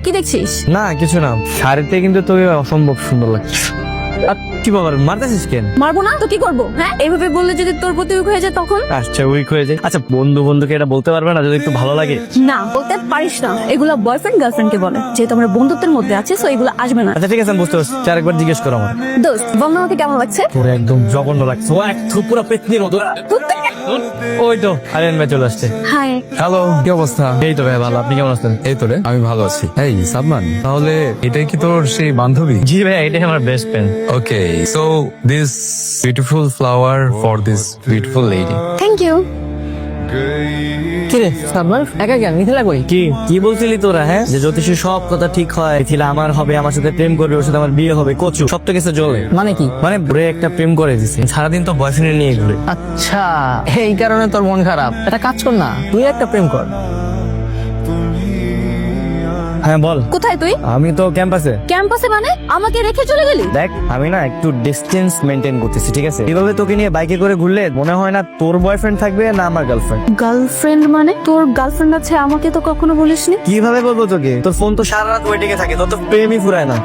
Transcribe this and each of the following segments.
কি দেখছিস? না কিছু না, শাড়িতে কিন্তু তোকে অসম্ভব সুন্দর লাগছে। আর কি বাবা মারতেছিস কেন? মারবো না তো কি করবো? হ্যাঁ, এইভাবে বললে যদি তোর প্রতি উইক হয়ে যায় তখন? আচ্ছা উইক হয়ে যায়। আচ্ছা বন্ধুকে এটা বলতে পারবে না যদি একটু ভালো লাগে? না, বলতে পারিস না। এগুলা বয়ফ্রেন্ড গার্লফ্রেন্ড কে বলে, যেহেতু আমরা বন্ধুত্বের মধ্যে আছি, সো এগুলো আসবে না। আচ্ছা ঠিক আছে আমি বুঝতে পারছি, আরেকবার জিজ্ঞেস করো আমার। দোস্ত, বল না আমাকে কেমন লাগছে? তোর একদম জঘন্য লাগছে, ও একটু পুরো পেতনির মতো। ওই তো আরিয়ান ভাই চলে আসছে। হাই। হ্যালো, কি অবস্থা? এই তো ভাই ভালো, আপনি কেমন আছেন? এই তো রে, আমি ভালো আছি। এই সালমান, তাহলে এটাই কি তোর সেই বান্ধবী? জি ভাই, এটাই আমার best friend. Okay, so this beautiful flower for this beautiful lady. Thank you. কিরে সালমান, একা কেন? মিথিলা কই? কি কি বলছিলি তোরা? হ্যাঁ, যে জ্যোতিষী সব কথা ঠিক হয়, মিথিলা আমার হবে, আমার সাথে প্রেম করবে, ওর সাথে আমার বিয়ে হবে, কচু সব তো কিছু জলে। মানে কি? মানে ঘুরে একটা প্রেম করে দিছে, সারাদিন তো বয়ফ্রেন্ড নিয়ে ঘুরে। আচ্ছা, এই কারণে তোর মন খারাপ। একটা কাজ কর না, তুই একটা প্রেম কর। হ্যাঁ বল। কোথায় তুই? আমি তো ক্যাম্পাসে। ক্যাম্পাসে মানে? আমাকে রেখে চলে গেলি? দেখ আমি না একটু ডিস্টেন্স মেনটেন করতেছি, ঠিক আছে? এইভাবে তোকে নিয়ে বাইকে করে ঘুরলে মনে হয় না তোর বয়ফ্রেন্ড থাকবে না আমার গার্লফ্রেন্ড। গার্লফ্রেন্ড মানে? তোর গার্লফ্রেন্ড আছে, আমাকে তো কখনো বলিসনি। কিভাবে বলবো তোকে? তোর ফোন তো সারা রাত ওয়েটিং এ থাকে, তোর তো প্রেমই ফুরায় না।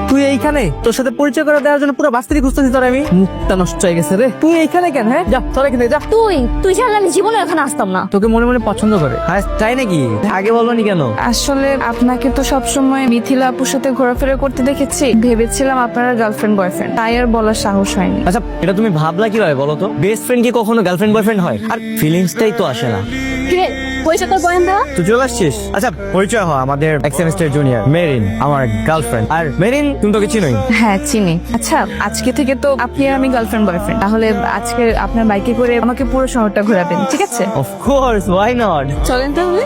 তুই এইখানে? তোর সাথে পরিচয় করে দেওয়ার জন্য পুরো বাস্তিরি খুঁজতেছি তোর আমি। মুখটা নষ্ট হয়ে গেছে রে। তুই এইখানে কেন? হ্যাঁ, যা তোর এখানে যা। তুই জানলে আমি জীবনে এখানে আসতাম না। তোকে মনে মনে পছন্দ করে। হ্যাঁ তাই নাকি? আগে বলবনি কেন? আসলে আপনাকে তো সবসময় মিথিলা আপুর সাথে ঘোরাফেরা করতে দেখেছি, ভেবেছিলাম আপনারা গার্লফ্রেন্ড বয়ফ্রেন্ড, তাই আর বলার সাহস হয়নি। আচ্ছা এটা তুমি ভাবলা কিভাবে বলো তো? বেস্ট ফ্রেন্ড কি কখনো গার্লফ্রেন্ড বয়ফ্রেন্ড হয়? আর ফিলিংসটাই তো আসে না। কিরে, পয়সা তোর বয়ান দেওয়া? তুই চলে আসছিস? আচ্ছা পরিচয় হয়, আমাদের এক সেমিস্টার জুনিয়র মেরিন, আমার গার্লফ্রেন্ড। আর মেরিন তুমি তোকে চিনোই। হ্যাঁ চিনি। আচ্ছা আজকে থেকে তো আপনি আর আমি গার্লফ্রেন্ড বয়ফ্রেন্ড, তাহলে আজকে আপনার বাইকে করে আমাকে পুরো শহরটা ঘোরাবেন, ঠিক আছে? Of course, why not? চলেন তাহলে।